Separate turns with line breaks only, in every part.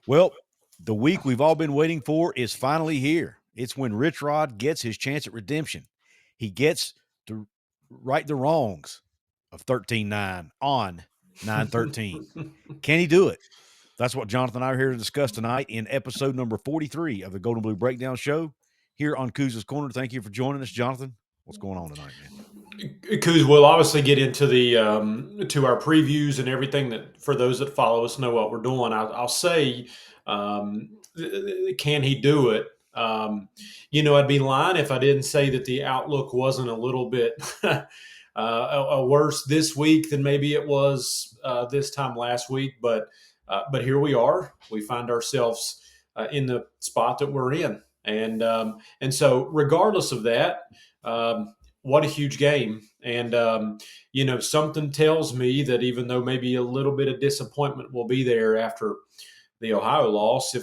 Well, the week we've all been waiting for is finally here. It's when Rich Rod gets his chance at redemption. He gets to right the wrongs of 13-9 on 9-13. Can he do it? That's what Jonathan and I are here to discuss tonight in episode number 43 of the Golden Blue Breakdown Show here on Couz's Corner. Thank you for joining us, Jonathan. What's going on tonight, man?
Couz, we'll obviously get into the to our previews and everything that for those that follow us know what we're doing. I'll say, can he do it? I'd be lying if I didn't say that the outlook wasn't a little bit worse this week than maybe it was this time last week. But here we are. We find ourselves in the spot that we're in, and so regardless of that. What a huge game. And, something tells me that even though maybe a little bit of disappointment will be there after the Ohio loss,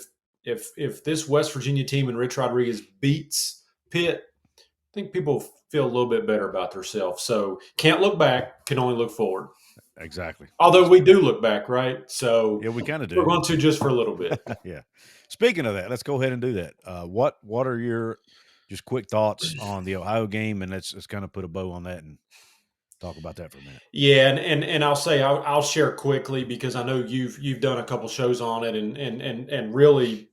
if this West Virginia team and Rich Rodriguez beats Pitt, I think people feel a little bit better about themselves. So can't look back, can only look forward.
Exactly.
Although we do look back, right? So
yeah, we kind of do.
We're going to just for a little bit.
Yeah. Speaking of that, let's go ahead and do that. What are your just quick thoughts on the Ohio game, and let's kind of put a bow on that and talk about that for a minute.
Yeah, and I'll say I'll share quickly because I know you've done a couple shows on it and really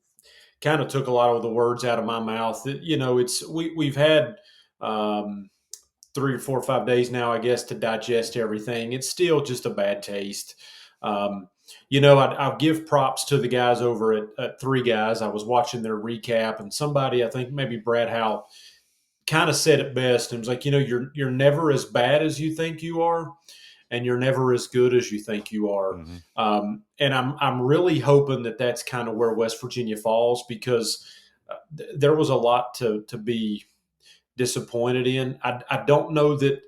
kind of took a lot of the words out of my mouth. That we've had 3 or 4 or 5 days now, I guess, to digest everything. It's still just a bad taste. I'll give props to the guys over at Three Guys. I was watching their recap, and somebody, I think maybe Brad Howe, kind of said it best. And was like, you're never as bad as you think you are, and you're never as good as you think you are.
Mm-hmm.
And I'm really hoping that that's kind of where West Virginia falls because there was a lot to be disappointed in. I don't know that.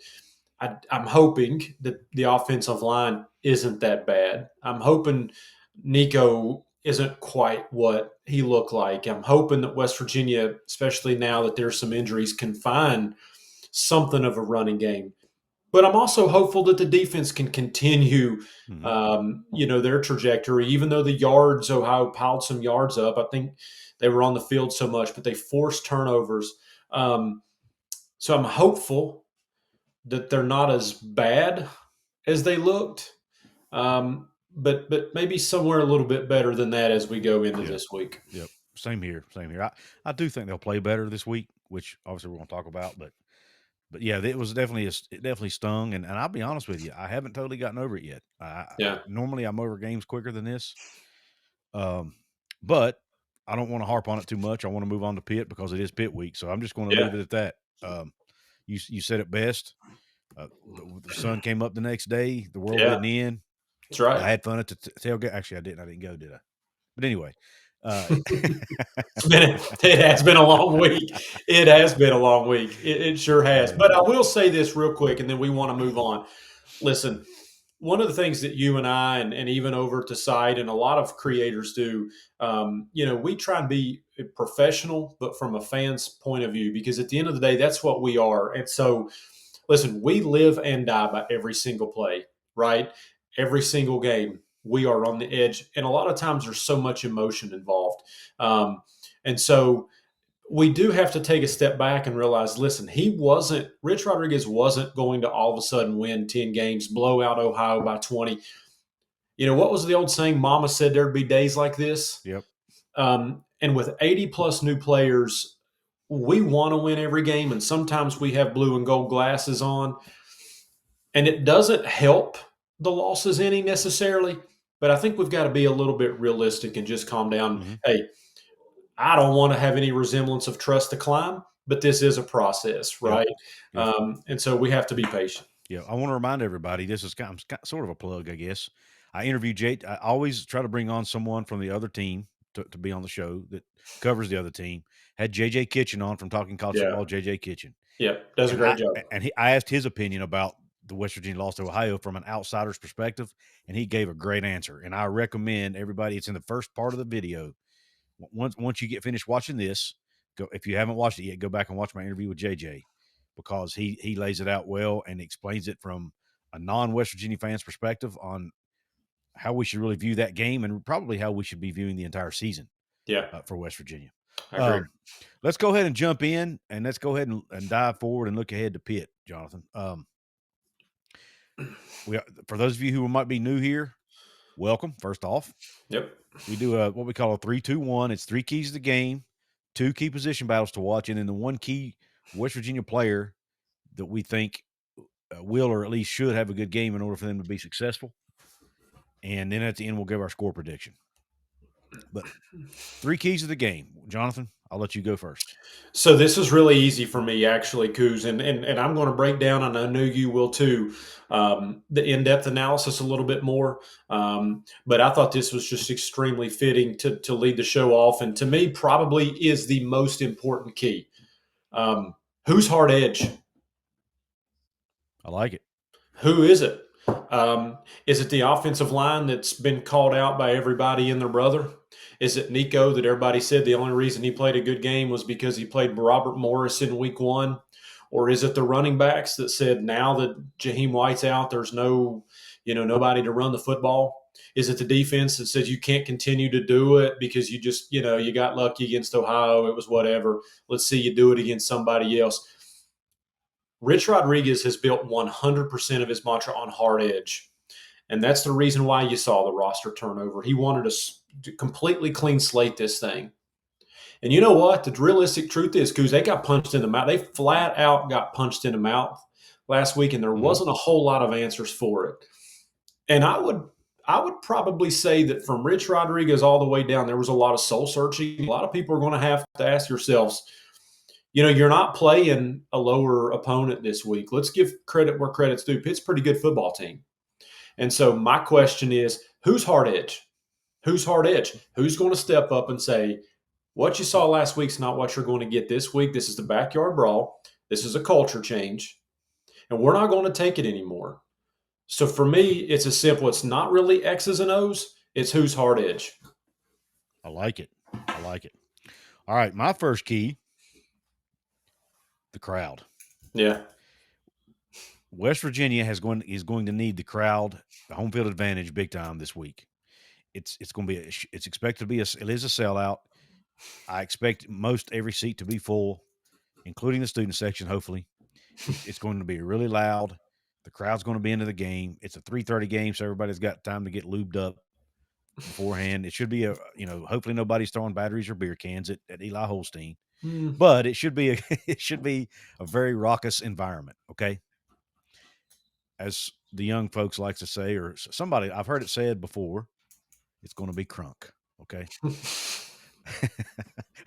I'm hoping that the offensive line isn't that bad. I'm hoping Nico isn't quite what he looked like. I'm hoping that West Virginia, especially now that there's some injuries, can find something of a running game. But I'm also hopeful that the defense can continue, their trajectory. Even though the yards, Ohio piled some yards up, I think they were on the field so much, but they forced turnovers. So I'm hopeful that they're not as bad as they looked, but maybe somewhere a little bit better than that as we go into this week.
Yep, same here. I do think they'll play better this week, which obviously we're going to talk about. But yeah, it definitely stung, and I'll be honest with you, I haven't totally gotten over it yet. Normally I'm over games quicker than this, but I don't want to harp on it too much. I want to move on to Pitt because it is Pitt week, so I'm just going to leave it at that. You said it best. The sun came up the next day. The world didn't end.
That's right.
I had fun at the tailgate. Actually, I didn't go, did I? But anyway,
it has been a long week. It has been a long week. It sure has. But I will say this real quick, and then we want to move on. Listen, one of the things that you and I, and even over at the site, and a lot of creators do, we try and be professional, but from a fan's point of view, because at the end of the day, that's what we are. And so, listen, we live and die by every single play, right? Every single game, we are on the edge. And a lot of times there's so much emotion involved. And so we do have to take a step back and realize, listen, Rich Rodriguez wasn't going to all of a sudden win 10 games, blow out Ohio by 20. What was the old saying? Mama said there'd be days like this.
Yep.
And with 80 plus new players, we want to win every game. And sometimes we have blue and gold glasses on. And it doesn't help the losses any necessarily, but I think we've got to be a little bit realistic and just calm down.
Mm-hmm.
Hey, I don't want to have any resemblance of trust to climb, but this is a process, right?
Yep.
And so we have to be patient.
Yeah, I want to remind everybody, this is sort of a plug, I guess. I interview Jay. I always try to bring on someone from the other team to be on the show that covers the other team. Had JJ Kitchen on from Talking College Football, JJ Kitchen.
Yeah, does a great job.
And I asked his opinion about the West Virginia loss to Ohio from an outsider's perspective, and he gave a great answer. And I recommend everybody, it's in the first part of the video. Once you get finished watching this, go, if you haven't watched it yet, go back and watch my interview with JJ, because he lays it out well and explains it from a non-West Virginia fan's perspective on how we should really view that game and probably how we should be viewing the entire season for West Virginia.
I agree.
Let's go ahead and jump in, and let's go ahead and dive forward and look ahead to Pitt, Jonathan. For those of you who might be new here, welcome, first off.
Yep.
We do what we call a 3-2-1. It's 3 keys to the game, 2 key position battles to watch, and then the 1 key West Virginia player that we think will or at least should have a good game in order for them to be successful. And then at the end, we'll give our score prediction. But 3 keys of the game. Jonathan, I'll let you go first.
So this is really easy for me, actually, Couz, and I'm going to break down, and I know you will too, the in-depth analysis a little bit more. But I thought this was just extremely fitting to lead the show off, and to me, probably is the most important key. Who's hard edge?
I like it.
Who is it? Is it the offensive line that's been called out by everybody and their brother? Is it Nico that everybody said the only reason he played a good game was because he played Robert Morris in week 1? Or is it the running backs that said now that Jaheim White's out, there's nobody to run the football? Is it the defense that says you can't continue to do it because you just, you got lucky against Ohio, it was whatever. Let's see you do it against somebody else. Rich Rodriguez has built 100% of his mantra on hard edge. And that's the reason why you saw the roster turnover. He wanted to completely clean slate this thing. And you know what? The realistic truth is, because they got punched in the mouth. They flat out got punched in the mouth last week, and there wasn't a whole lot of answers for it. And I would probably say that from Rich Rodriguez all the way down, there was a lot of soul searching. A lot of people are going to have to ask yourselves, you're not playing a lower opponent this week. Let's give credit where credit's due. Pitt's a pretty good football team. And so my question is, who's hard edge? Who's hard edge? Who's going to step up and say, what you saw last week's not what you're going to get this week. This is the backyard brawl. This is a culture change. And we're not going to take it anymore. So for me, it's as simple. It's not really X's and O's. It's who's hard edge.
I like it. All right, my first key, the crowd. Yeah. West Virginia is going to need the crowd, the home field advantage, big time this week. It's going to be it's expected to be it is a sellout. I expect most every seat to be full, including the student section. Hopefully, it's going to be really loud. The crowd's going to be into the game. It's a 3:30 game, so everybody's got time to get lubed up beforehand. It should be hopefully nobody's throwing batteries or beer cans at Eli Holstein, but it should be a very raucous environment. Okay. As the young folks like to say, or somebody, I've heard it said before, it's going to be crunk. Okay.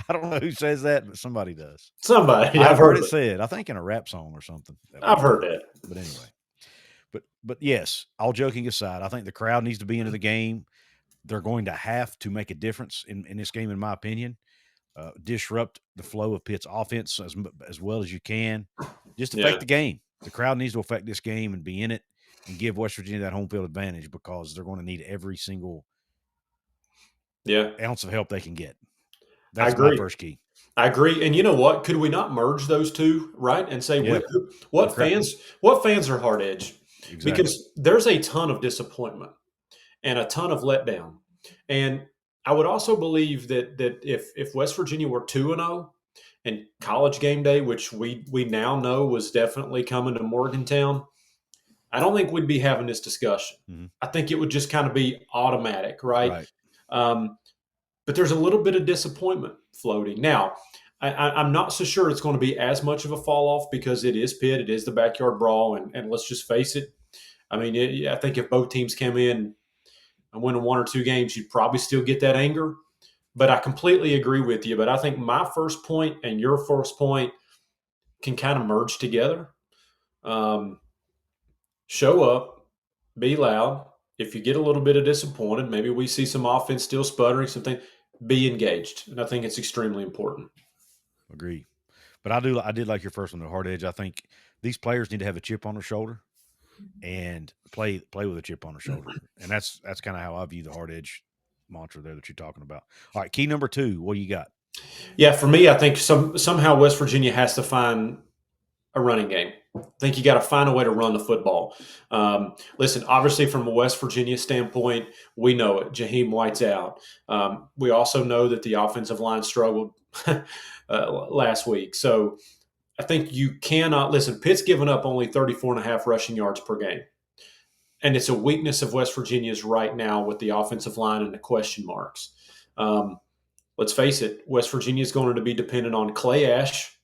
I don't know who says that, but somebody does.
Somebody.
I've heard it said, I think in a rap song or something.
I've heard that.
But anyway, but yes, all joking aside, I think the crowd needs to be into the game. They're going to have to make a difference in this game, in my opinion. Disrupt the flow of Pitt's offense as well as you can. Just affect the game. The crowd needs to affect this game and be in it and give West Virginia that home field advantage, because they're going to need every single ounce of help they can get. That's my first key.
I agree. And you know what? Could we not merge those two, right? And say what fans are hard edge? Exactly. Because there's a ton of disappointment and a ton of letdown. And I would also believe that if West Virginia were 2-0 and College game day, which we now know was definitely coming to Morgantown, I don't think we'd be having this discussion. Mm-hmm. I think it would just kind of be automatic, right? But there's a little bit of disappointment floating. Now, I'm not so sure it's going to be as much of a fall off, because it is Pitt, it is the backyard brawl, and let's just face it. I mean, I think if both teams came in and win 1 or 2 games, you'd probably still get that anger. But I completely agree with you. But I think my first point and your first point can kind of merge together. Show up, be loud. If you get a little bit of disappointed, maybe we see some offense still sputtering, something, be engaged. And I think it's extremely important.
Agree. But I did like your first one, the hard edge. I think these players need to have a chip on their shoulder and play with a chip on their shoulder. And that's kind of how I view the hard edge mantra there that you're talking about. All right, key number 2, what do you got?
Yeah, for me, I think somehow West Virginia has to find a running game. I think you got to find a way to run the football. Listen, obviously, from a West Virginia standpoint, we know it. Jaheim White's out. We also know that the offensive line struggled last week. So I think you cannot listen. Pitt's given up only 34.5 rushing yards per game. And it's a weakness of West Virginia's right now with the offensive line and the question marks. Let's face it, West Virginia is going to be dependent on Clay Ash,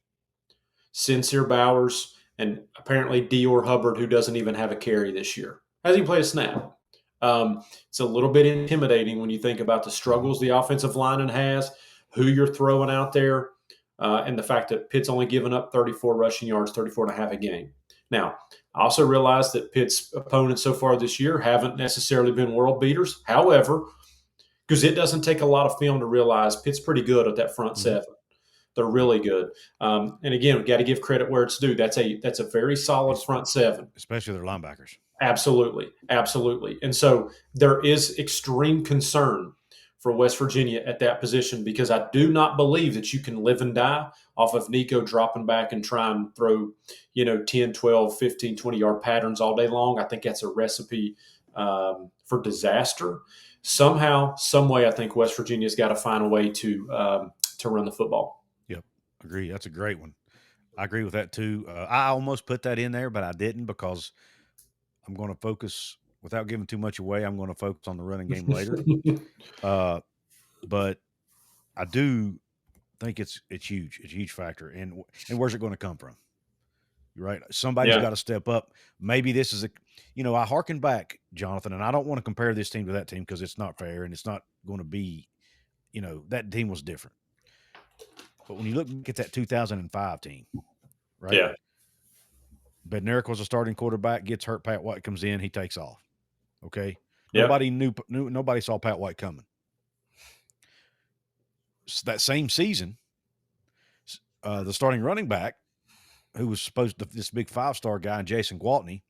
Sincere Bowers, and apparently Dior Hubbard, who doesn't even have a carry this year. Hasn't even played a snap. It's a little bit intimidating when you think about the struggles the offensive lineman has, who you're throwing out there, and the fact that Pitt's only given up 34 rushing yards, 34 and a half a game. Now, I also realize that Pitt's opponents so far this year haven't necessarily been world beaters. However, because it doesn't take a lot of film to realize Pitt's pretty good at that front seven. They're really good. And again, we've got to give credit where it's due. That's a very solid front seven.
Especially their linebackers.
Absolutely. Absolutely. And so there is extreme concern for West Virginia at that position because I do not believe that you can live and die off of Nico dropping back and try and throw, 10, 12, 15, 20-yard patterns all day long. I think that's a recipe for disaster. Somehow, some way, I think West Virginia's got to find a way to run the football.
Yep, agree. That's a great one. I agree with that too. I almost put that in there, but I didn't because I'm going to focus without giving too much away. I'm going to focus on the running game later. But I do think it's huge. It's a huge factor. And where's it going to come from? Right? Somebody's got to step up. Maybe this is I hearken back, Jonathan, and I don't want to compare this team to that team because it's not fair and it's not going to be, that team was different. But when you look at that 2005 team, right?
Yeah.
Bednarik was a starting quarterback, gets hurt. Pat White comes in, he takes off. Okay.
Yep.
Nobody saw Pat White coming. So that same season, the starting running back, who was supposed to this big 5-star guy, Jason Gwaltney,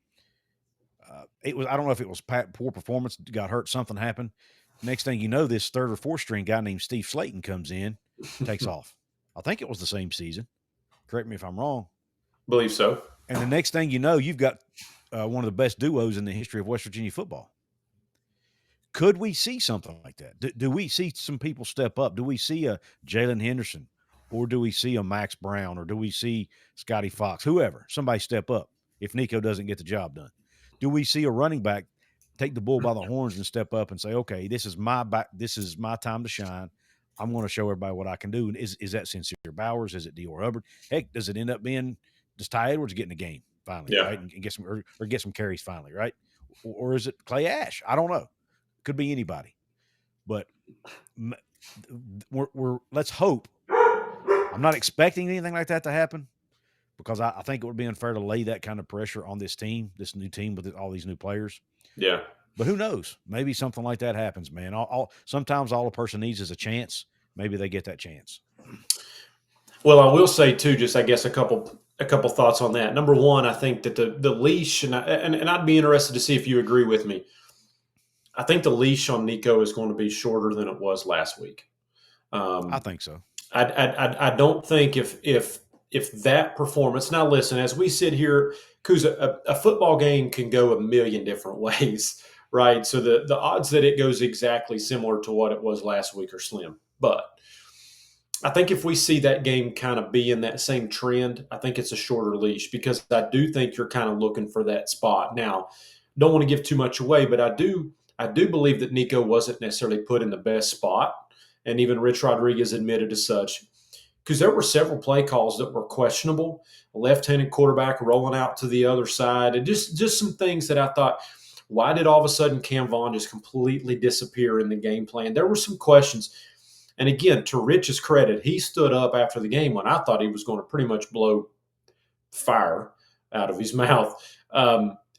I don't know if it was poor performance, got hurt, something happened. Next thing you know, this 3rd or 4th string guy named Steve Slayton comes in, takes off. I think it was the same season. Correct me if I'm wrong.
Believe so.
And the next thing you know, you've got one of the best duos in the history of West Virginia football. Could we see something like that? Do we see some people step up? Do we see a Jalen Henderson? Or do we see a Max Brown? Or do we see Scotty Fox? Whoever. Somebody step up if Nico doesn't get the job done. Do we see a running back take the bull by the horns and step up and say, okay, this is my time to shine. I'm going to show everybody what I can do. And is that Sincere Bowers? Is it Dior Hubbard? Heck, does it end up being does Ty Edwards get in the game finally, right? And get some or get some carries finally, right? Or is it Clay Ash? I don't know. Could be anybody. But let's hope. I'm not expecting anything like that to happen because I think it would be unfair to lay that kind of pressure on this team, this new team with all these new players.
Yeah.
But who knows? Maybe something like that happens, man. Sometimes all a person needs is a chance. Maybe they get that chance.
Well, I will say too, just I guess a couple thoughts on that. Number one, I think that the leash, and I'd be interested to see if you agree with me. I think the leash on Nico is going to be shorter than it was last week.
I think so.
I don't think if that performance. Now, listen, as we sit here, Couz, a football game can go a million different ways, right? So the odds that it goes exactly similar to what it was last week are slim. But I think if we see that game kind of be in that same trend, I think it's a shorter leash because I do think you're kind of looking for that spot. Now, don't want to give too much away, but I do believe that Nico wasn't necessarily put in the best spot, and even Rich Rodriguez admitted as such. Because there were several play calls that were questionable, a left-handed quarterback rolling out to the other side, and just some things that I thought, why did all of a sudden Cam Vaughn just completely disappear in the game plan? There were some questions. And again, to Rich's credit, he stood up after the game when I thought he was going to pretty much blow fire out of his mouth.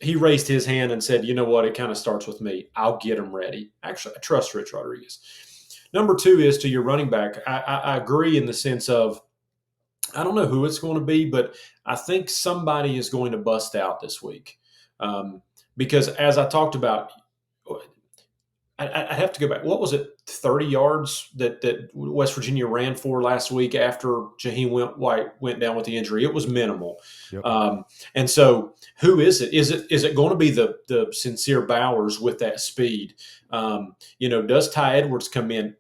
He raised his hand and said, you know what, it kind of starts with me. I'll get him ready. Actually, I trust Rich Rodriguez. Number two is to your running back. I agree in the sense of I don't know who it's going to be, but I think somebody is going to bust out this week. Because as I talked about, I'd have to go back. What was it? 30 yards that West Virginia ran for last week after Jaheim White went down with the injury. It was minimal.
Yep.
And so, who is it? Is it going to be the sincere Bowers with that speed? Does Ty Edwards come in?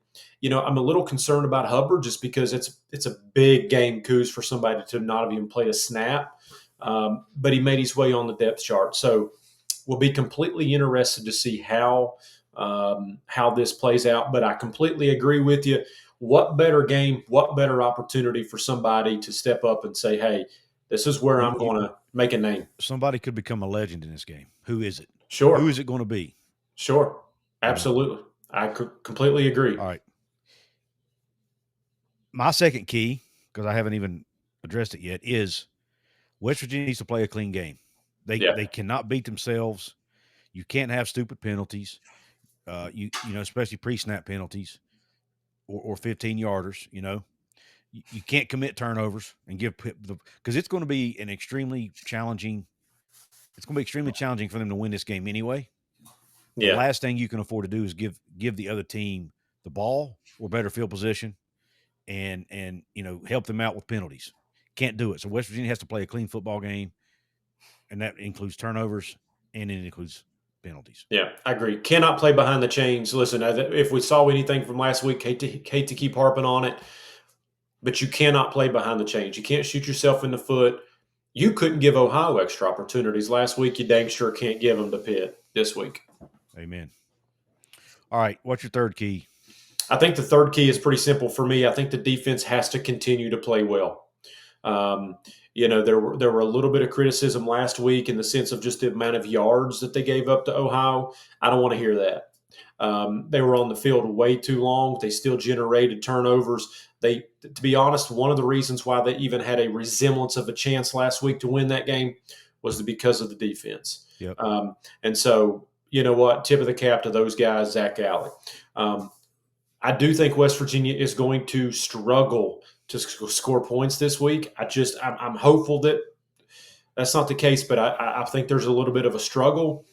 I'm a little concerned about Hubbard just because it's a big game, Couz, for somebody to not have even played a snap. But he made his way on the depth chart, so we'll be completely interested to see how this plays out. But I completely agree with you. What better game, what better opportunity for somebody to step up and say, hey, this is where I'm going to make a name.
Somebody could become a legend in this game. Who is it?
Sure.
Who is it going to be?
Sure. Absolutely. I completely agree.
All right. My second key, because I haven't even addressed it yet, is West Virginia needs to play a clean game. They cannot beat themselves. You can't have stupid penalties. Especially pre-snap penalties or 15-yarders. You can't commit turnovers and give because it's going to be extremely challenging. It's going to be extremely challenging for them to win this game anyway. The last thing you can afford to do is give the other team the ball or better field position and help them out with penalties. Can't do it. So West Virginia has to play a clean football game, and that includes turnovers and it includes penalties.
Yeah, I agree. Cannot play behind the chains. Listen, if we saw anything from last week, hate to keep harping on it, but you cannot play behind the chains. You can't shoot yourself in the foot. You couldn't give Ohio extra opportunities last week. You dang sure can't give them to Pitt this week.
Amen. All right, what's your third key?
I think the third key is pretty simple for me. I think the defense has to continue to play well. There were a little bit of criticism last week in the sense of just the amount of yards that they gave up to Ohio. I don't want to hear that. They were on the field way too long. They still generated turnovers. To be honest, one of the reasons why they even had a resemblance of a chance last week to win that game was because of the defense.
Yep.
And so, you know what? Tip of the cap to those guys, Zach Alley. I do think West Virginia is going to struggle to score points this week. I'm hopeful that that's not the case, but I think there's a little bit of a struggle.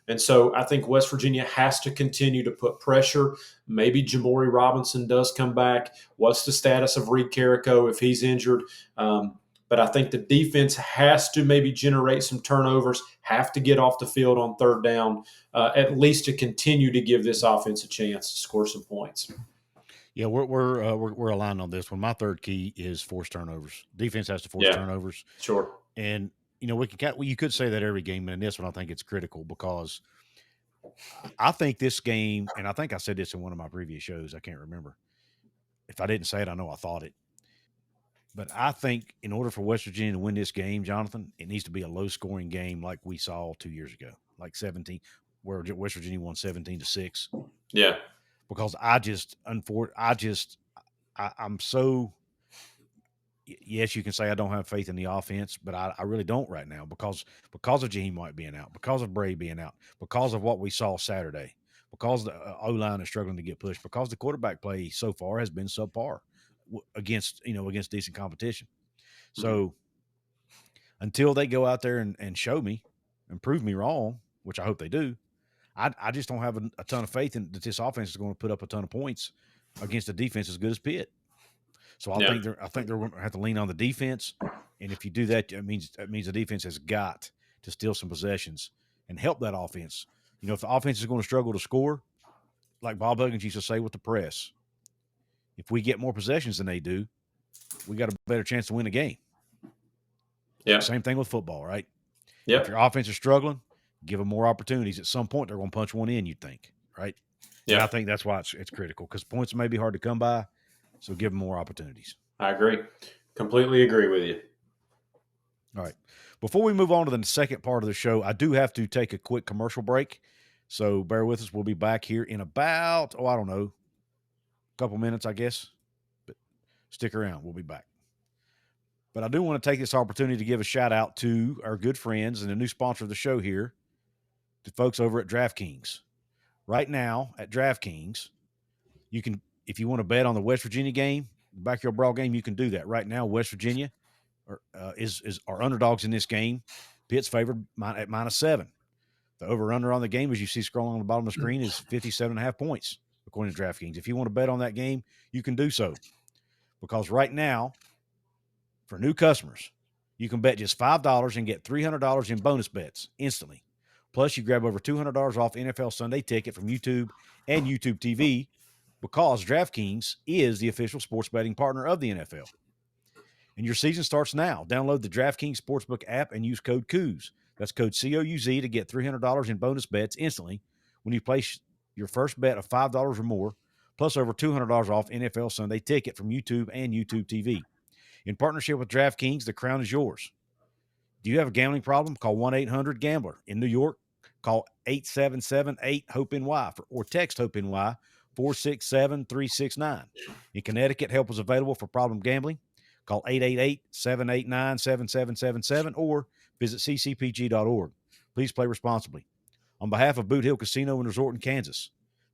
And so I think West Virginia has to continue to put pressure. Maybe Jamori Robinson does come back. What's the status of Reed Carrico if he's injured? But I think the defense has to maybe generate some turnovers, have to get off the field on third down, at least to continue to give this offense a chance to score some points.
Yeah, we're aligned on this one. My third key is force turnovers. Defense has to force turnovers.
Sure.
And you could say that every game, but in this one, I think it's critical because I think this game, and I think I said this in one of my previous shows. I can't remember. If I didn't say it, I know I thought it. But I think in order for West Virginia to win this game, Jonathan, it needs to be a low-scoring game like we saw 2 years ago, like 17, where West Virginia won 17-6.
Yeah.
Because I'm so. Yes, you can say I don't have faith in the offense, but I really don't right now because of Jaheim White being out, because of Bray being out, because of what we saw Saturday, because the O-line is struggling to get pushed, because the quarterback play so far has been subpar against decent competition. So until they go out there and show me and prove me wrong, which I hope they do, I just don't have a ton of faith in that this offense is going to put up a ton of points against a defense as good as Pitt. So I think they're going to have to lean on the defense, and if you do that, it means the defense has got to steal some possessions and help that offense. If the offense is going to struggle to score, like Bob Huggins used to say with the press, if we get more possessions than they do, we got a better chance to win a game.
Yeah.
Same thing with football, right?
Yeah.
If your offense is struggling, give them more opportunities. At some point, they're going to punch one in, you'd think, right? Yeah. And I think that's why it's critical because points may be hard to come by. So give them more opportunities.
I agree. Completely agree with you.
All right. Before we move on to the second part of the show, I do have to take a quick commercial break. So bear with us. We'll be back here in about, a couple minutes, I guess. But stick around. We'll be back. But I do want to take this opportunity to give a shout out to our good friends and a new sponsor of the show here, the folks over at DraftKings. Right now at DraftKings, you can, if you want to bet on the West Virginia game, the Backyard Brawl game, you can do that. Right now, West Virginia are underdogs in this game. Pitt's favored at -7. The over-under on the game, as you see scrolling on the bottom of the screen, is 57.5 points, according to DraftKings. If you want to bet on that game, you can do so. Because right now, for new customers, you can bet just $5 and get $300 in bonus bets instantly. Plus, you grab over $200 off NFL Sunday Ticket from YouTube and YouTube TV because DraftKings is the official sports betting partner of the NFL. And your season starts now. Download the DraftKings Sportsbook app and use code COUZ. That's code COUZ to get $300 in bonus bets instantly when you place your first bet of $5 or more, plus over $200 off NFL Sunday Ticket from YouTube and YouTube TV. In partnership with DraftKings, the crown is yours. Do you have a gambling problem? Call 1-800-GAMBLER. In New York, call 877-8-HOPE-NY or text HOPE-NY 467-369. In Connecticut, help is available for problem gambling. Call 888-789-7777 or visit ccpg.org. Please play responsibly. On behalf of Boot Hill Casino and Resort in Kansas,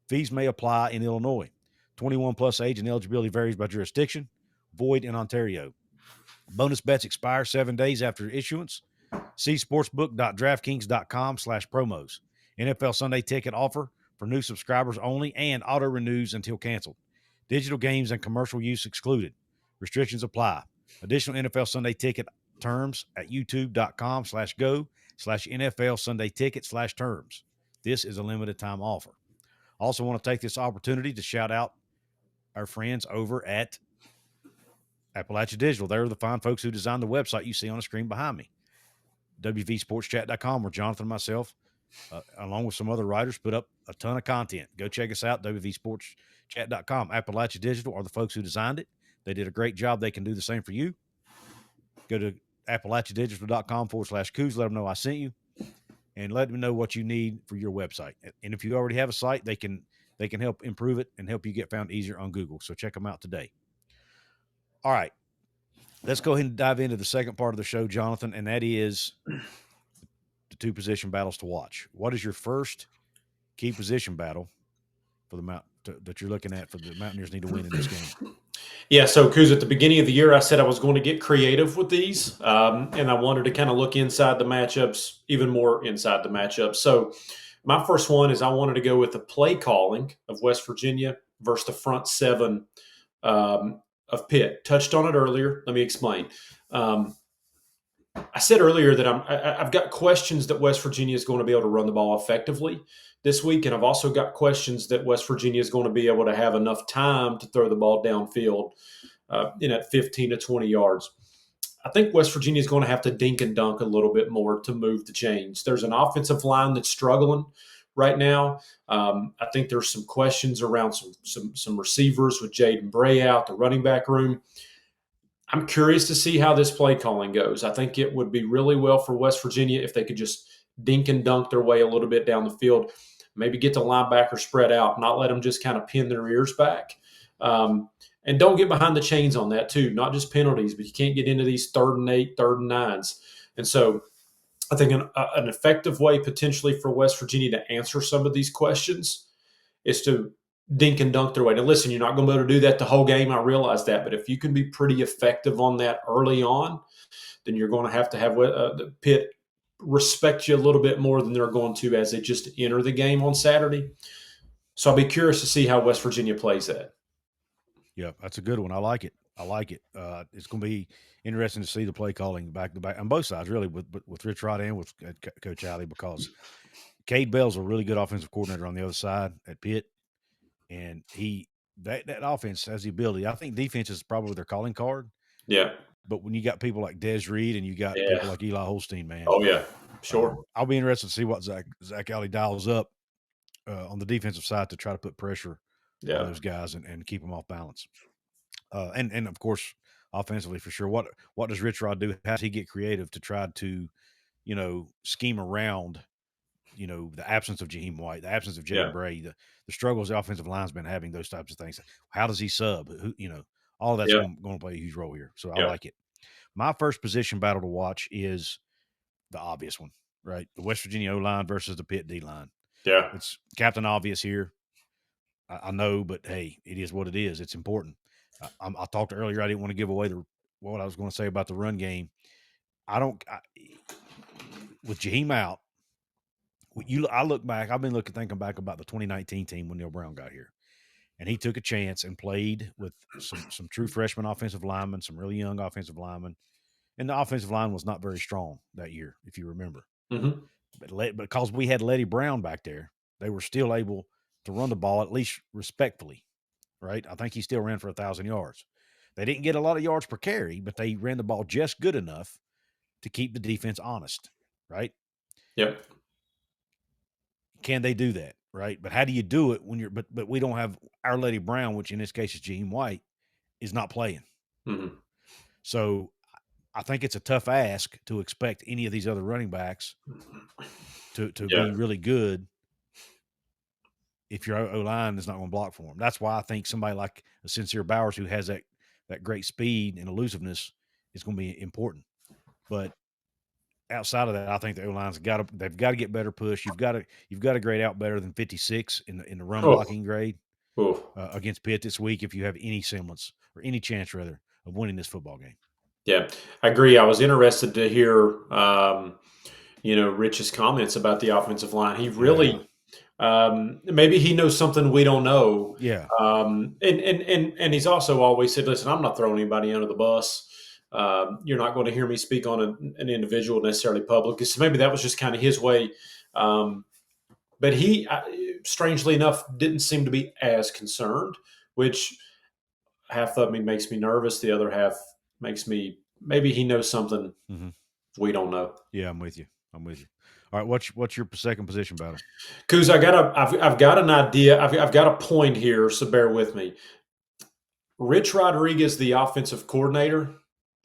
fees may apply in Illinois. 21 plus age and eligibility varies by jurisdiction. Void in Ontario. Bonus bets expire 7 days after issuance. See sportsbook.draftkings.com/promos. NFL Sunday Ticket offer for new subscribers only and auto renews until canceled. Digital games and commercial use excluded. Restrictions apply. Additional NFL Sunday Ticket terms at youtube.com/go/NFL Sunday Ticket/terms. This is a limited time offer. Also want to take this opportunity to shout out our friends over at Appalachia Digital. They're the fine folks who designed the website you see on the screen behind me. WVSportsChat.com, where Jonathan and myself, along with some other writers, put up a ton of content. Go check us out, WVSportsChat.com. Appalachia Digital are the folks who designed it. They did a great job. They can do the same for you. Go to AppalachiaDigital.com/Couz. Let them know I sent you, and let them know what you need for your website. And if you already have a site, they can help improve it and help you get found easier on Google. So check them out today. All right, let's go ahead and dive into the second part of the show, Jonathan, and that is the two position battles to watch. What is your first key position battle for that you're looking at for the Mountaineers need to win in this game?
Yeah, so Couz, at the beginning of the year, I said I was going to get creative with these, and I wanted to kind of look inside the matchups, even more inside the matchups. So my first one is I wanted to go with the play calling of West Virginia versus the front seven of Pitt. Touched on it earlier. Let me explain. I said earlier that I've got questions that West Virginia is going to be able to run the ball effectively this week, and I've also got questions that West Virginia is going to be able to have enough time to throw the ball downfield at 15 to 20 yards. I think West Virginia is going to have to dink and dunk a little bit more to move the chains. There's an offensive line that's struggling right now. I think there's some questions around some receivers with Jaden Bray out, the running back room. I'm curious to see how this play calling goes. I think it would be really well for West Virginia if they could just dink and dunk their way a little bit down the field, maybe get the linebacker spread out, not let them just kind of pin their ears back. And don't get behind the chains on that too, not just penalties, but you can't get into these 3rd and 8, 3rd and 9s. And so I think an effective way potentially for West Virginia to answer some of these questions is to dink and dunk their way. Now, listen, you're not going to be able to do that the whole game. I realize that. But if you can be pretty effective on that early on, then you're going to have the Pitt respect you a little bit more than they're going to as they just enter the game on Saturday. So I'll be curious to see how West Virginia plays that.
Yeah, that's a good one. I like it. It's going to be interesting to see the play calling back to back on both sides, really, with Rich Rod and with Coach Alley, because Cade Bell's a really good offensive coordinator on the other side at Pitt, and that offense has the ability. I think defense is probably their calling card.
Yeah.
But when you got people like Des Reed and you got people like Eli Holstein, man.
Oh, yeah, sure.
I'll be interested to see what Zach Alley dials up on the defensive side to try to put pressure on those guys and keep them off balance. And of course, offensively for sure. What does Rich Rod do? How does he get creative to try to, scheme around, the absence of Jaheim White, the absence of Jaden Bray, the struggles the offensive line's been having, those types of things. How does he sub? All of that's going to play a huge role here. So I like it. My first position battle to watch is the obvious one, right? The West Virginia O-line versus the Pitt D-line.
Yeah.
It's Captain Obvious here. I know, but hey, it is what it is. It's important. I talked earlier. I didn't want to give away what I was going to say about the run game. With Jaheim out, I look back. I've been thinking back about the 2019 team when Neil Brown got here, and he took a chance and played with some true freshman offensive linemen, some really young offensive linemen, and the offensive line was not very strong that year, if you remember.
Mm-hmm.
But because we had Letty Brown back there, they were still able to run the ball at least respectfully, right? I think he still ran for 1,000 yards. They didn't get a lot of yards per carry, but they ran the ball just good enough to keep the defense honest, right?
Yep.
Can they do that, right? But how do you do it when you're but we don't have our Letty Brown, which in this case is Gene White, is not playing.
Mm-hmm.
So I think it's a tough ask to expect any of these other running backs to
Yeah.
be really good if your O-line is not going to block for them. That's why I think somebody like a Sincere Bowers, who has that great speed and elusiveness, is going to be important. But outside of that, I think the O-line's they've got to get better push. You've got to grade out better than 56 in the run
Oh.
blocking grade against Pitt this week if you have any semblance or any chance rather of winning this football game.
Yeah, I agree. I was interested to hear, Rich's comments about the offensive line. He really, maybe he knows something we don't know.
Yeah.
And he's also always said, "Listen, I'm not throwing anybody under the bus. You're not going to hear me speak on an individual necessarily public." So maybe that was just kind of his way. But he, strangely enough, didn't seem to be as concerned, which half of me makes me nervous. The other half makes me, maybe he knows something we don't know.
Yeah, I'm with you. All right, what's your second position battle?
Couz, I've got an idea. I've got a point here, so bear with me. Rich Rodriguez, the offensive coordinator,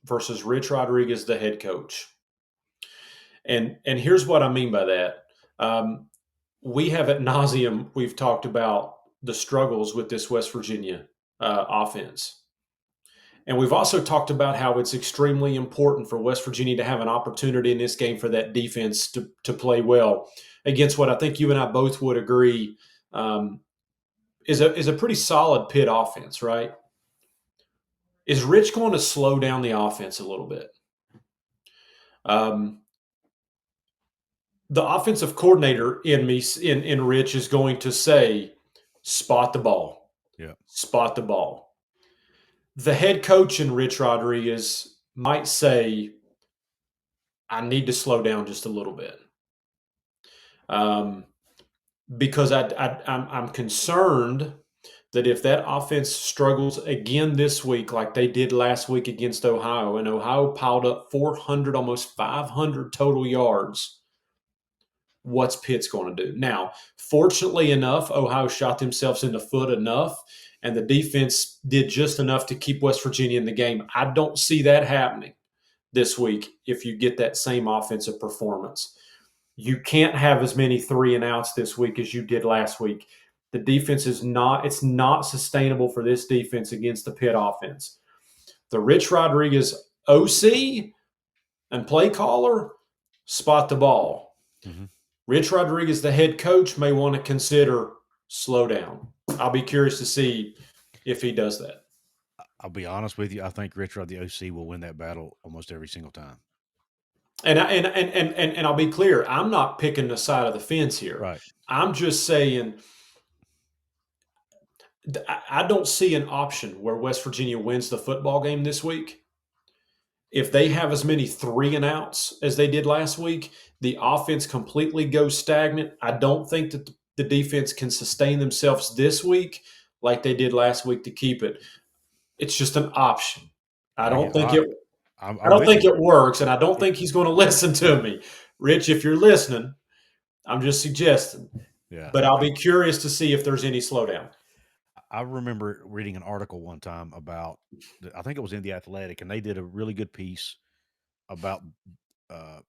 versus Rich Rodriguez, the head coach. And here's what I mean by that. We have ad nauseum, we've talked about the struggles with this West Virginia offense. And we've also talked about how it's extremely important for West Virginia to have an opportunity in this game for that defense to play well against what I think you and I both would agree is a pretty solid Pitt offense, right? Is Rich going to slow down the offense a little bit? The offensive coordinator in Rich is going to say, spot the ball.
Yeah. Spot
the ball. The head coach in Rich Rodriguez might say, I need to slow down just a little bit. Because I'm concerned that if that offense struggles again this week like they did last week against Ohio, and Ohio piled up 400, almost 500 total yards, what's Pitt's going to do? Now, fortunately enough, Ohio shot themselves in the foot enough, and the defense did just enough to keep West Virginia in the game. I don't see that happening this week if you get that same offensive performance. You can't have as many 3-and-outs this week as you did last week. The defense it's not sustainable for this defense against the Pitt offense. The Rich Rodriguez OC and play caller, spot the ball.
Mm-hmm.
Rich Rodriguez, the head coach, may want to consider slow down. I'll be curious to see if he does that.
I'll be honest with you. I think Rich Rod, the OC, will win that battle almost every single time.
And I'll be clear, I'm not picking the side of the fence here.
Right.
I'm just saying I don't see an option where West Virginia wins the football game this week. If they have as many 3-and-outs as they did last week, the offense completely goes stagnant. I don't think that the defense can sustain themselves this week like they did last week to keep it. It's just an option. I don't think it works, and I don't think he's going to listen to me. Rich, if you're listening, I'm just suggesting. Yeah. But I'll be curious to see if there's any slowdown.
I remember reading an article one time about, I think it was in The Athletic, and they did a really good piece about, I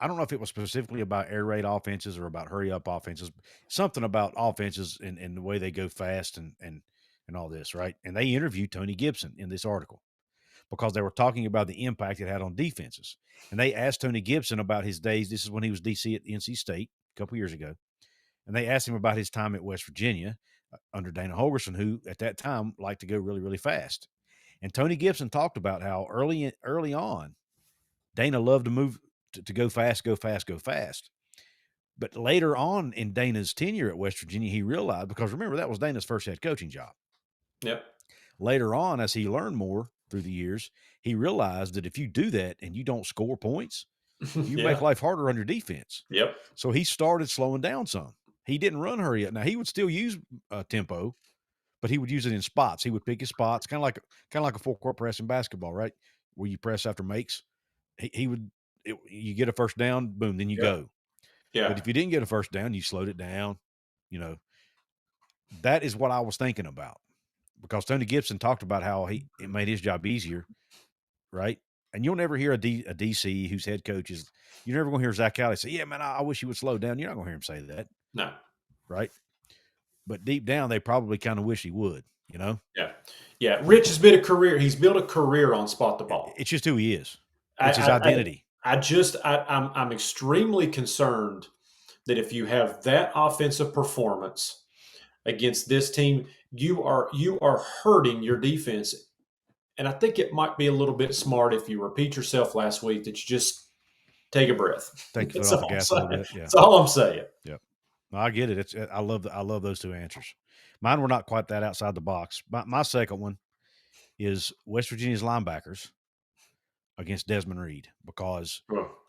don't know if it was specifically about air raid offenses or about hurry up offenses, something about offenses and the way they go fast and all this, right? And they interviewed Tony Gibson in this article because they were talking about the impact it had on defenses. And they asked Tony Gibson about his days. This is when he was DC at NC State a couple years ago. And they asked him about his time at West Virginia under Dana Holgorsen, who at that time liked to go really, really fast. And Tony Gibson talked about how early on, Dana loved to move to go fast. But later on in Dana's tenure at West Virginia, he realized, because remember, that was Dana's first head coaching job.
Yep.
Later on, as he learned more through the years, he realized that if you do that and you don't score points, you
Yeah.
make life harder on your defense.
Yep.
So he started slowing down some. He didn't run hurry up. Now, he would still use tempo, but he would use it in spots. He would pick his spots, kind of like a full court press in basketball, right? Where you press after makes. He would. You get a first down, boom, then you go.
Yeah.
But if you didn't get a first down, you slowed it down. You know, that is what I was thinking about, because Tony Gibson talked about how it made his job easier, right? And you'll never hear a DC whose head coach is. You're never going to hear Zach Alley say, "Yeah, man, I wish he would slow down." You're not going to hear him say that,
No.
right? But deep down, they probably kind of wish he would. You know?
Yeah. Yeah. Rich has built a career. He's built a career on spot the ball.
It's just who he is. It's his identity.
I'm extremely concerned that if you have that offensive performance against this team, you are hurting your defense. And I think it might be a little bit smart if you repeat yourself last week that you just take a breath.
Take your foot off the gas a little bit. Yeah.
That's all I'm saying.
Yep. No, I get it. I love those two answers. Mine were not quite that outside the box. My second one is West Virginia's linebackers against Desmond Reed, because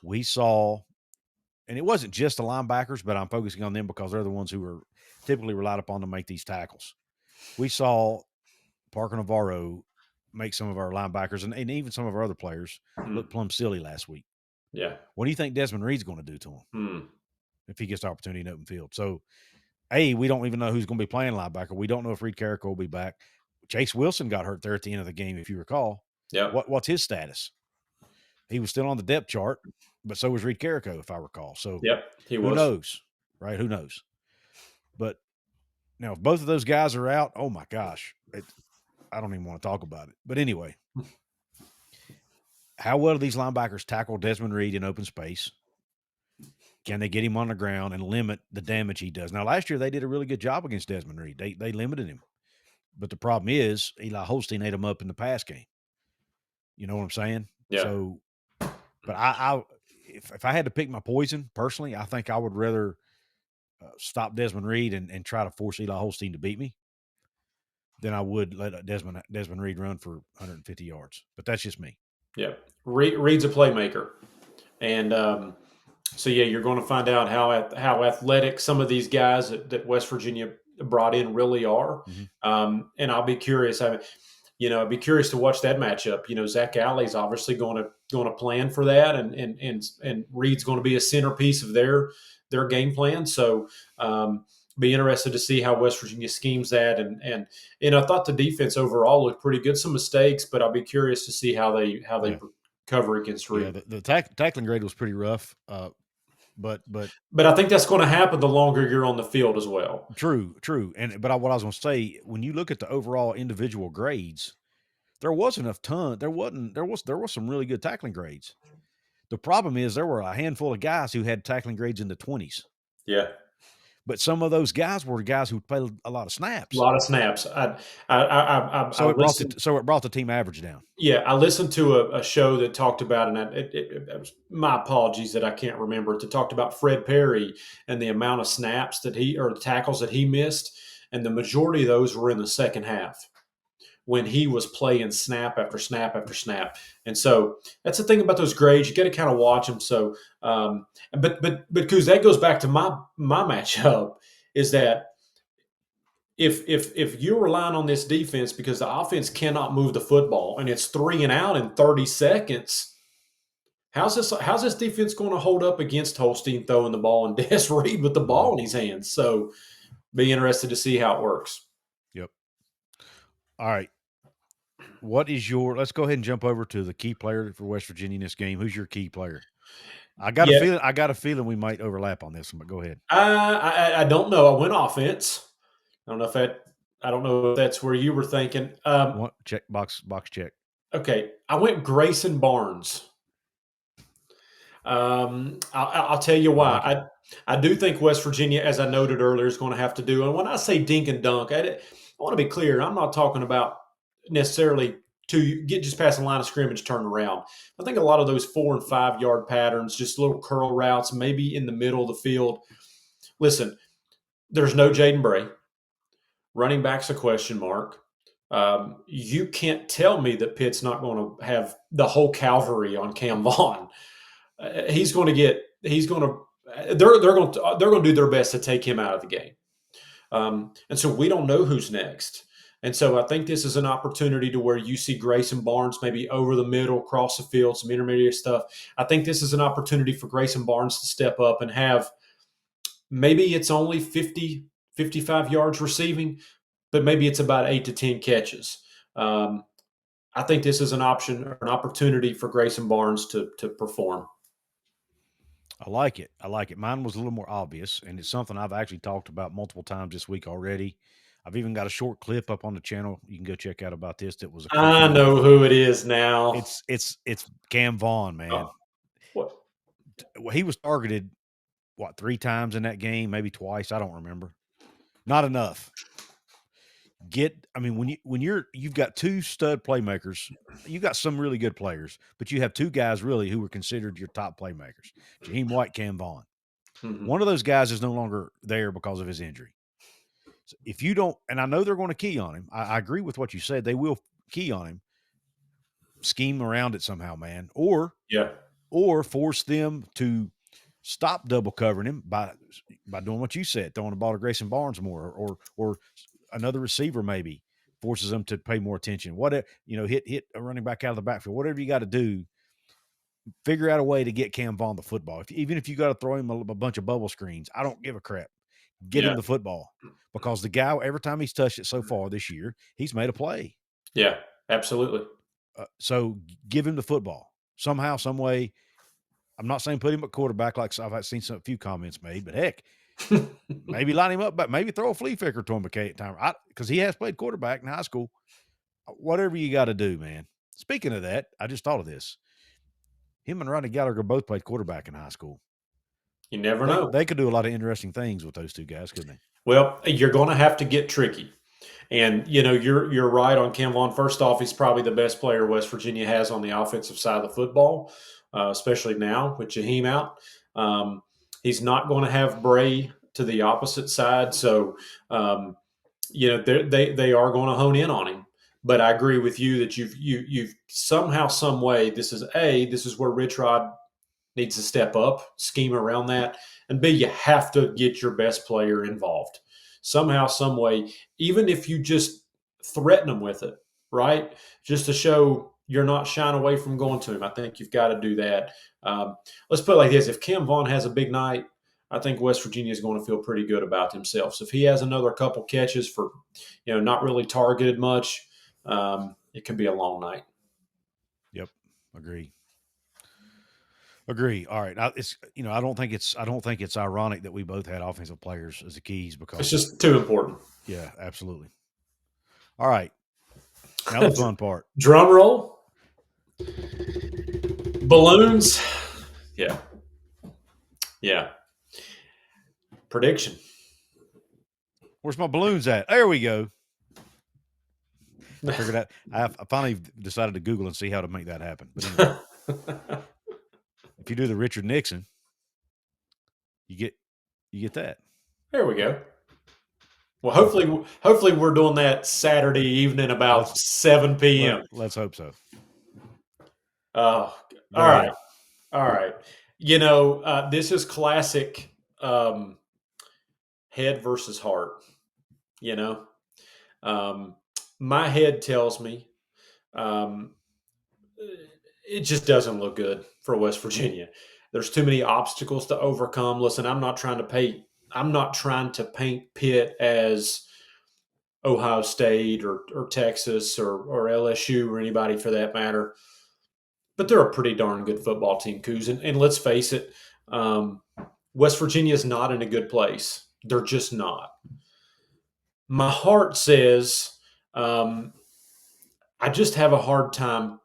we saw, and it wasn't just the linebackers, but I'm focusing on them because they're the ones who are typically relied upon to make these tackles. We saw Parker Navarro make some of our linebackers and even some of our other players look plumb silly last week.
Yeah.
What do you think Desmond Reed's going to do to him if he gets the opportunity in open field? So, we don't even know who's going to be playing linebacker. We don't know if Reed Carrico will be back. Chase Wilson got hurt there at the end of the game, if you recall.
Yeah.
What's his status? He was still on the depth chart, but so was Reed Carrico, if I recall. So, who knows, right? Who knows? But now, if both of those guys are out, oh my gosh, I don't even want to talk about it. But anyway, how well do these linebackers tackle Desmond Reed in open space? Can they get him on the ground and limit the damage he does? Now, last year they did a really good job against Desmond Reed. They limited him. But the problem is Eli Holstein ate him up in the pass game. You know what I'm saying?
Yeah.
So, but if I had to pick my poison personally, I think I would rather stop Desmond Reed and try to force Eli Holstein to beat me than I would let Desmond Reed run for 150 yards. But that's just me.
Yeah. Reed's a playmaker. And so, you're going to find out how athletic some of these guys that West Virginia brought in really are.
Mm-hmm.
And I'll be curious. I'd be curious to watch that matchup. Zach Alley's obviously going to plan for that, and Reed's going to be a centerpiece of their game plan. So, be interested to see how West Virginia schemes that. And I thought the defense overall looked pretty good. Some mistakes, but I'll be curious to see how they cover against Reed.
Yeah, the tackling grade was pretty rough. But
I think that's going to happen the longer you're on the field as well.
True. But what I was going to say, when you look at the overall individual grades, there wasn't a ton. There was some really good tackling grades. The problem is there were a handful of guys who had tackling grades in the 20s.
Yeah.
But some of those guys were guys who played a lot of snaps.
So
it brought the team average down.
Yeah, I listened to a show that talked about, and it was my apologies that I can't remember. It talked about Fred Perry and the amount of snaps tackles that he missed, and the majority of those were in the second half when he was playing snap after snap after snap. And so that's the thing about those grades. You got to kind of watch them. So, but Couz, that goes back to my matchup is that if you're relying on this defense because the offense cannot move the football and it's 3 and out in 30 seconds, how's this defense going to hold up against Holstein throwing the ball and Des Reed with the ball in his hands? So be interested to see how it works.
Yep. All right. Let's go ahead and jump over to the key player for West Virginia in this game. Who's your key player? I got a feeling we might overlap on this one, but go ahead.
I don't know. I went offense. I don't know if that's where you were thinking.
Check box check.
Okay. I went Grayson Barnes. I'll tell you why. I do think West Virginia, as I noted earlier, is going to have to do. And when I say dink and dunk, I want to be clear. I'm not talking about necessarily to get just past the line of scrimmage, turn around. I think a lot of those 4 and 5 yard patterns, just little curl routes, maybe in the middle of the field. listen, there's no Jaden Bray. Running back's a question mark. You can't tell me that Pitt's not going to have the whole cavalry on Cam Vaughn. They're going to do their best to take him out of the game. And so we don't know who's next. And so I think this is an opportunity to where you see Grayson Barnes maybe over the middle, across the field, some intermediate stuff. I think this is an opportunity for Grayson Barnes to step up and have maybe it's only 50, 55 yards receiving, but maybe it's about 8 to 10 catches. I think this is an option or an opportunity for Grayson Barnes to perform.
I like it. Mine was a little more obvious, and it's something I've actually talked about multiple times this week already. I've even got a short clip up on the channel you can go check out about this. That was
I know who it is now.
It's Cam Vaughn, man.
What?
He was targeted 3 times in that game, maybe twice. I don't remember. Not enough. When you've got 2 stud playmakers, you've got some really good players, but you have 2 guys really who were considered your top playmakers, Jaheim White, Cam Vaughn. Mm-hmm. One of those guys is no longer there because of his injury. So if you don't, and I know they're going to key on him. I agree with what you said. They will key on him, scheme around it somehow, man, or force them to stop double covering him by doing what you said, throwing the ball to Grayson Barnes more, or another receiver maybe forces them to pay more attention. Hit a running back out of the backfield. Whatever you got to do, figure out a way to get Cam Vaughn the football. Even if you got to throw him a bunch of bubble screens, I don't give a crap. Get him the football, because the guy, every time he's touched it so far this year, he's made a play.
Yeah, absolutely.
So give him the football somehow, some way. I'm not saying put him at quarterback like I've seen a few comments made, but heck, maybe line him up, but maybe throw a flea flicker to him at time, because he has played quarterback in high school. Whatever you got to do, man. Speaking of that, I just thought of this. Him and Ronnie Gallagher both played quarterback in high school.
You never know.
They could do a lot of interesting things with those 2 guys, couldn't they?
Well, you're going to have to get tricky. And, you're right on Cam Vaughn. First off, he's probably the best player West Virginia has on the offensive side of the football, especially now with Jaheim out. He's not going to have Bray to the opposite side. So, they are going to hone in on him. But I agree with you that you've somehow, some way, this is where Rich Rod needs to step up, scheme around that. And B, you have to get your best player involved somehow, some way, even if you just threaten them with it, right? Just to show you're not shying away from going to him. I think you've got to do that. Let's put it like this. If Cam Vaughn has a big night, I think West Virginia is going to feel pretty good about themselves. If he has another couple catches for, not really targeted much, it could be a long night.
Yep. Agree. All right. I don't think it's ironic that we both had offensive players as the keys, because
it's just too important.
Yeah, absolutely. All right. Now the fun part.
Drum roll. Balloons. Yeah. Prediction.
Where's my balloons at? There we go. I figured out. I finally decided to Google and see how to make that happen. But anyway, if you do the Richard Nixon, you get that.
There we go. Well, hopefully we're doing that Saturday evening about 7 p.m.
Let's hope so.
All right. This is classic head versus heart. My head tells me it just doesn't look good for West Virginia. There's too many obstacles to overcome. Listen, I'm not trying to paint Pitt as Ohio State or Texas or LSU or anybody for that matter. But they're a pretty darn good football team, Couz. And let's face it, West Virginia is not in a good place. They're just not. My heart says I just have a hard time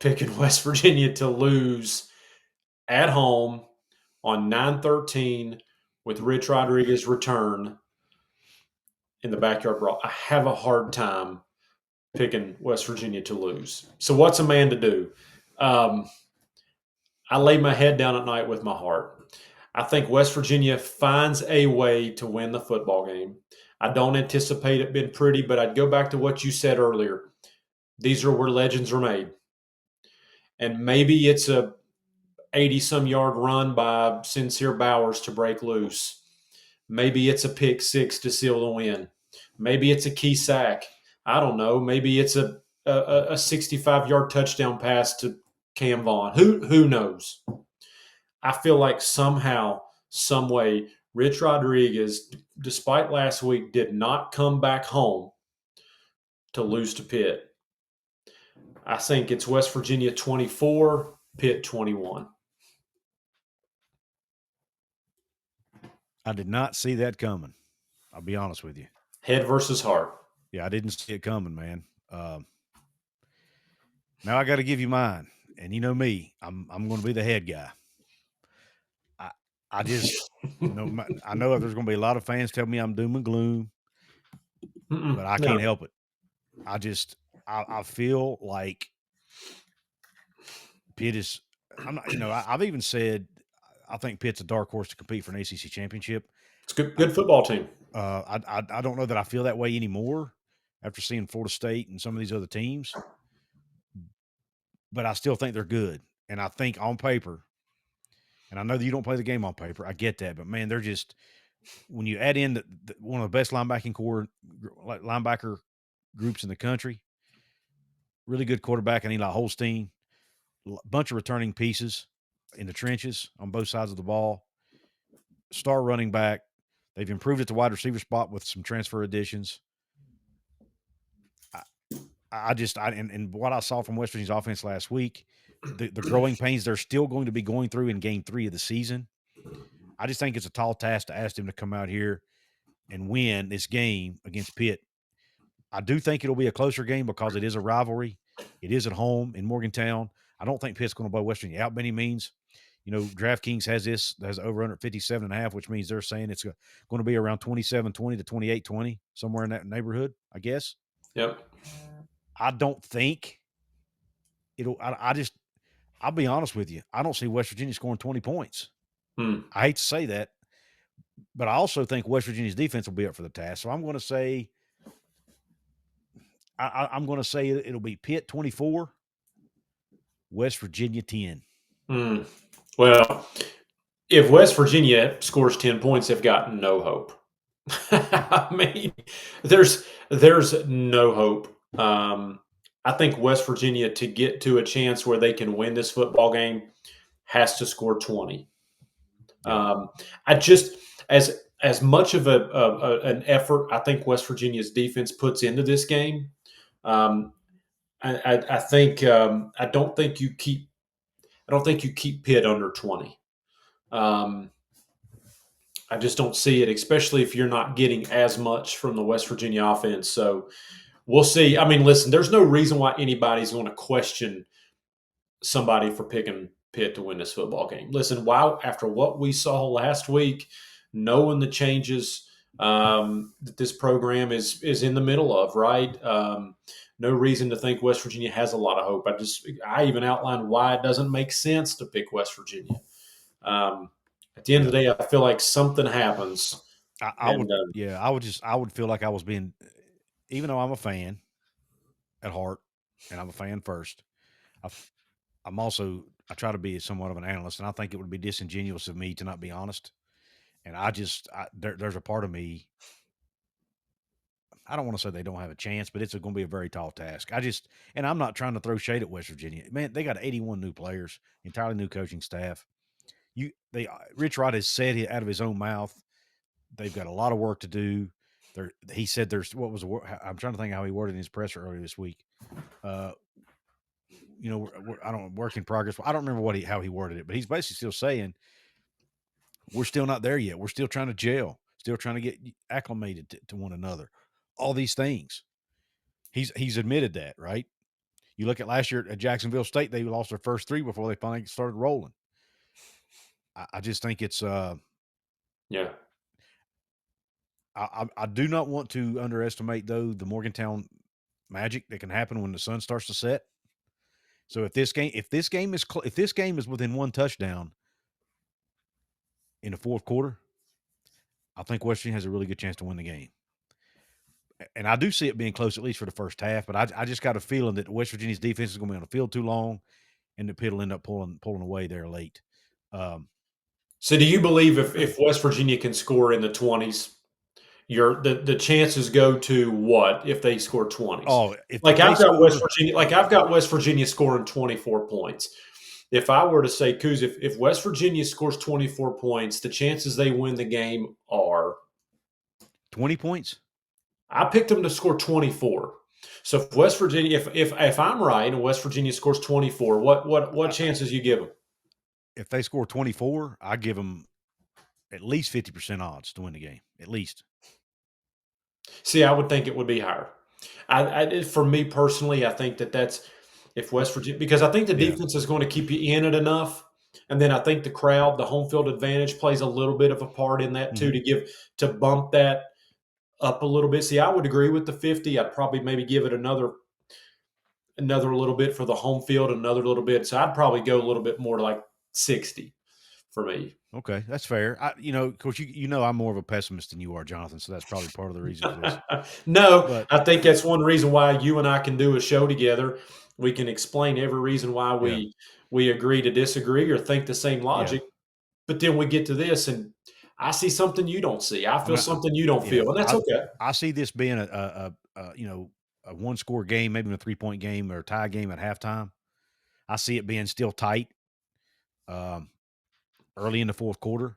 picking West Virginia to lose at home on 9/13 with Rich Rodriguez's return in the Backyard Brawl. I have a hard time picking West Virginia to lose. So what's a man to do? I lay my head down at night with my heart. I think West Virginia finds a way to win the football game. I don't anticipate it being pretty, but I'd go back to what you said earlier. These are where legends are made. And maybe it's a 80-some yard run by Sincere Bowers to break loose. Maybe it's a pick six to seal the win. Maybe it's a key sack. I don't know. Maybe it's a 65-yard touchdown pass to Cam Vaughn. Who knows? I feel like somehow, some way, Rich Rodriguez, despite last week, did not come back home to lose to Pitt. I think it's West Virginia 24, Pitt 21.
I did not see that coming. I'll be honest with you.
Head versus heart.
Yeah, I didn't see it coming, man. Now I got to give you mine, and you know me, I'm going to be the head guy. I just I know there's going to be a lot of fans tell me I'm doom and gloom, but I can't help it. I feel like Pitt is. I'm not. I've even said I think Pitt's a dark horse to compete for an ACC championship.
It's a good football team.
I don't know that I feel that way anymore after seeing Florida State and some of these other teams, but I still think they're good. And I think on paper, and I know that you don't play the game on paper, I get that, but man, they're just when you add in one of the best linebacker groups in the country, really good quarterback, and Eli Holstein, bunch of returning pieces in the trenches on both sides of the ball, star running back. They've improved at the wide receiver spot with some transfer additions. And what I saw from West Virginia's offense last week, the growing pains they're still going to be going through in game 3 of the season. I just think it's a tall task to ask them to come out here and win this game against Pitt. I do think it'll be a closer game because it is a rivalry. It is at home in Morgantown. I don't think Pitt's going to blow West Virginia out by any means. DraftKings has over under 57.5, which means they're saying it's going to be around 27-20 to 28-20, somewhere in that neighborhood, I guess.
Yep.
I don't think it'll. I'll be honest with you. I don't see West Virginia scoring 20 points. I hate to say that, but I also think West Virginia's defense will be up for the task. So I'm going to say, I'm going to say it'll be Pitt 24, West Virginia 10.
Well, if West Virginia scores 10 points, they've got no hope. I mean, there's no hope. I think West Virginia, to get to a chance where they can win this football game, has to score 20. I just as much of an effort I think West Virginia's defense puts into this game. I think I don't think you keep Pitt under 20. I just don't see it, especially if you're not getting as much from the West Virginia offense. So we'll see. I mean, listen, there's no reason why anybody's going to question somebody for picking Pitt to win this football game. Listen, after what we saw last week, knowing the changes that this program is in the middle of, right? No reason to think West Virginia has a lot of hope. I even outlined why it doesn't make sense to pick West Virginia. At the end of the day, I feel like something happens.
I would feel like I was being, even though I'm a fan at heart and I'm a fan first, I try to be somewhat of an analyst, and I think it would be disingenuous of me to not be honest. And there's a part of me, I don't want to say they don't have a chance, but it's going to be a very tall task. And I'm not trying to throw shade at West Virginia. Man, they got 81 new players, entirely new coaching staff. Rich Rod has said out of his own mouth, they've got a lot of work to do. He said I'm trying to think how he worded in his presser earlier this week. I don't work in progress. I don't remember how he worded it, but he's basically still saying we're still not there yet. We're still trying to gel, still trying to get acclimated to one another. All these things. He's admitted that, right? You look at last year at Jacksonville State, they lost their first 3 before they finally started rolling. I just think it's I do not want to underestimate, though, the Morgantown magic that can happen when the sun starts to set. So if this game is within one touchdown, in the fourth quarter, I think West Virginia has a really good chance to win the game. And I do see it being close, at least for the first half. But I just got a feeling that West Virginia's defense is going to be on the field too long, and that Pitt will end up pulling away there late.
So, do you believe if West Virginia can score in the 20s, the chances go to what if they score 20s?
Oh, if
Like
they
I've got
score,
West Virginia, scoring 24 points. If I were to say, Couz, if West Virginia scores 24 points, the chances they win the game are
20 points.
I picked them to score 24. So if West Virginia, if I'm right and West Virginia scores 24, what chances you give them?
If they score 24, I give them at least 50% odds to win the game, at least.
See, I would think it would be higher. For me personally, I think that's if West Virginia, because I think the defense is going to keep you in it enough, and then I think the crowd, the home field advantage, plays a little bit of a part in that too to bump that up a little bit. See, I would agree with the 50. I'd probably maybe give it another little bit for the home field, another little bit. So I'd probably go a little bit more to like 60 for me.
Okay, that's fair. Of course, I'm more of a pessimist than you are, Jonathan. So that's probably part of the reason for this.
No,
but
I think that's one reason why you and I can do a show together. We can explain every reason why we agree to disagree or think the same logic.
Yeah.
But then we get to this, and I see something you don't see. I feel something you don't feel, and that's okay.
I see this being a one-score game, maybe a 3-point game or a tie game at halftime. I see it being still tight early in the fourth quarter.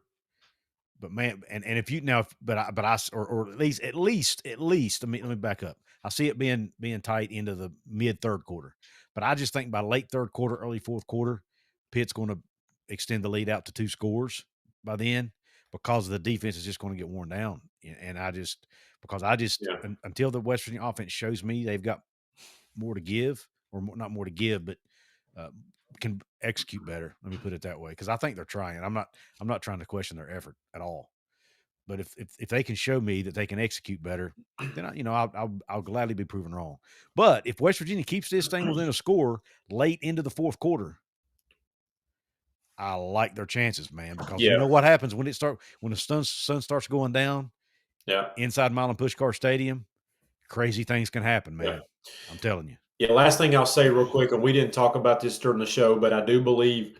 But man, and if you now, or at least, let me back up. I see it being tight into the mid third quarter, but I just think by late third quarter, early fourth quarter, Pitt's going to extend the lead out to 2 scores by then because the defense is just going to get worn down. And until the West Virginia offense shows me they've got more to give, or not more to give, but can execute better. Let me put it that way, because I think they're trying. I'm not trying to question their effort at all. But if they can show me that they can execute better, then I'll gladly be proven wrong. But if West Virginia keeps this thing within a score late into the fourth quarter, I like their chances, man, because you know what happens when the sun starts going down.
Yeah,
inside Milan Puskar Stadium, crazy things can happen, man. Yeah. I'm telling you.
Yeah, last thing I'll say real quick, and we didn't talk about this during the show, but I do believe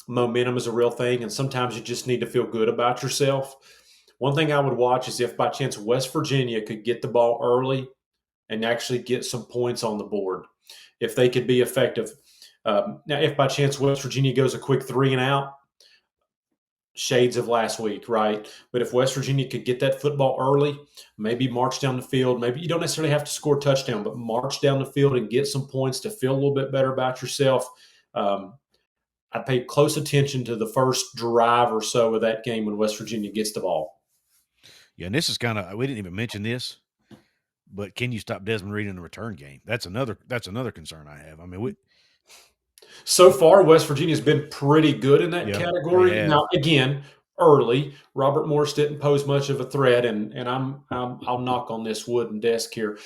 momentum is a real thing, and sometimes you just need to feel good about yourself. One thing I would watch is if by chance West Virginia could get the ball early and actually get some points on the board, if they could be effective. Now, if by chance West Virginia goes a quick 3 and out, shades of last week, right? But if West Virginia could get that football early, maybe march down the field, maybe you don't necessarily have to score a touchdown, but march down the field and get some points to feel a little bit better about yourself. I pay close attention to the first drive or so of that game when West Virginia gets the ball.
Yeah, and this is we didn't even mention this, but can you stop Desmond Reed in the return game? That's another concern I have. I mean,
so far, West Virginia's been pretty good in that category. Now, again, early, Robert Morris didn't pose much of a threat, and I'll knock on this wooden desk here.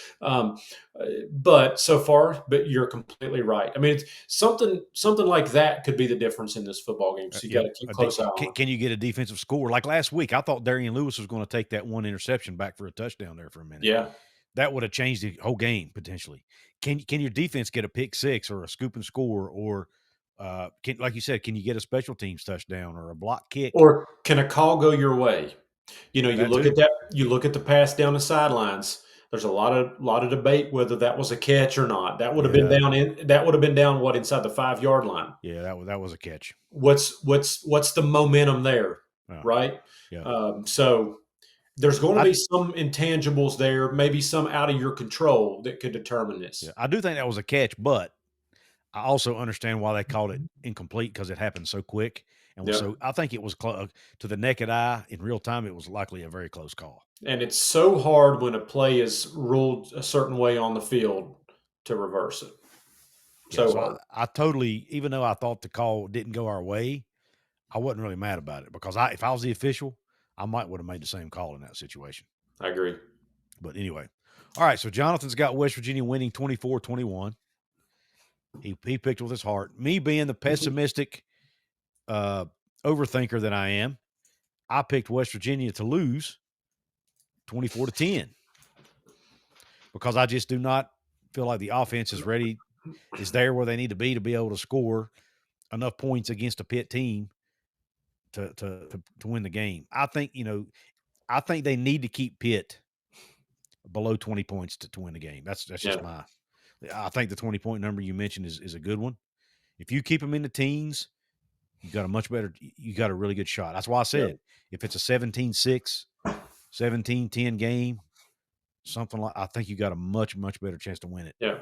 But so far, you're completely right. I mean, it's something like that could be the difference in this football game. So you got to keep close eye on it.
Can you get a defensive score? Like last week, I thought Darian Lewis was going to take that one interception back for a touchdown there for a minute.
Yeah.
That would have changed the whole game potentially. Can your defense get a pick six or a scoop and score, or like you said, can you get a special teams touchdown or a block kick,
or can a call go your way? You look at that. You look at the pass down the sidelines. There's a lot of debate whether that was a catch or not. That would have been down inside the 5-yard line.
Yeah, that was a catch.
What's the momentum there, right?
Yeah.
So there's going to be some intangibles there, maybe some out of your control that could determine this.
Yeah, I do think that was a catch, but I also understand why they called it incomplete because it happened so quick. And so I think it was to the naked eye in real time. It was likely a very close call.
And it's so hard when a play is ruled a certain way on the field to reverse it.
So I totally, even though I thought the call didn't go our way, I wasn't really mad about it because if I was the official, I would have made the same call in that situation.
I agree.
But anyway, all right. So Jonathan's got West Virginia winning 24-21. He picked with his heart. Me being the pessimistic overthinker that I am, I picked West Virginia to lose 24-10 because I just do not feel like the offense is there where they need to be able to score enough points against a Pitt team to win the game. I think they need to keep Pitt below 20 points to win the game. That's just I think the 20-point number you mentioned is a good one. If you keep them in the teens, you got a really good shot. That's why I said if it's a 17-6, 17-10 game, something like, I think you got a much, much better chance to win it.
Yeah.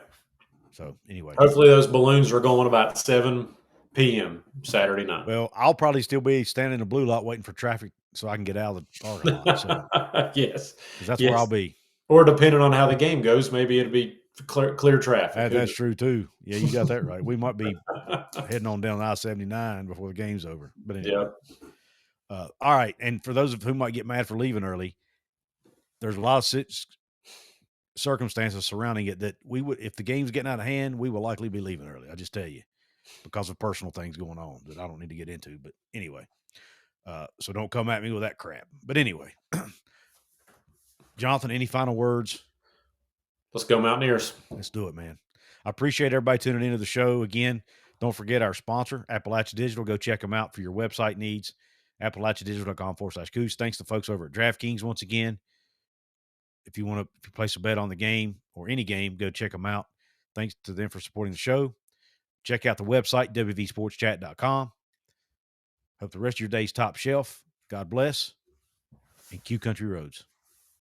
So anyway,
hopefully those balloons are going about 7 p.m. Saturday night.
Well, I'll probably still be standing in the blue lot waiting for traffic so I can get out of the parking lot. So
yes,
because that's where I'll be.
Or depending on how the game goes, maybe it'll be clear traffic.
That's true too. Yeah, you got that right. We might be heading on down I-79 before the game's over. But anyway, all right. And for those of whom might get mad for leaving early, there's a lot of circumstances surrounding it that we would, if the game's getting out of hand, we will likely be leaving early. I just tell you, because of personal things going on that I don't need to get into. But anyway, so don't come at me with that crap. But anyway, Jonathan, any final words?
Let's go Mountaineers.
Let's do it, man. I appreciate everybody tuning into the show. Again, don't forget our sponsor, Appalachia Digital. Go check them out for your website needs. AppalachiaDigital.com/Couz. Thanks to folks over at DraftKings once again. If you place a bet on the game or any game, go check them out. Thanks to them for supporting the show. Check out the website, WVSportsChat.com. Hope the rest of your day's top shelf. God bless. And Q Country Roads.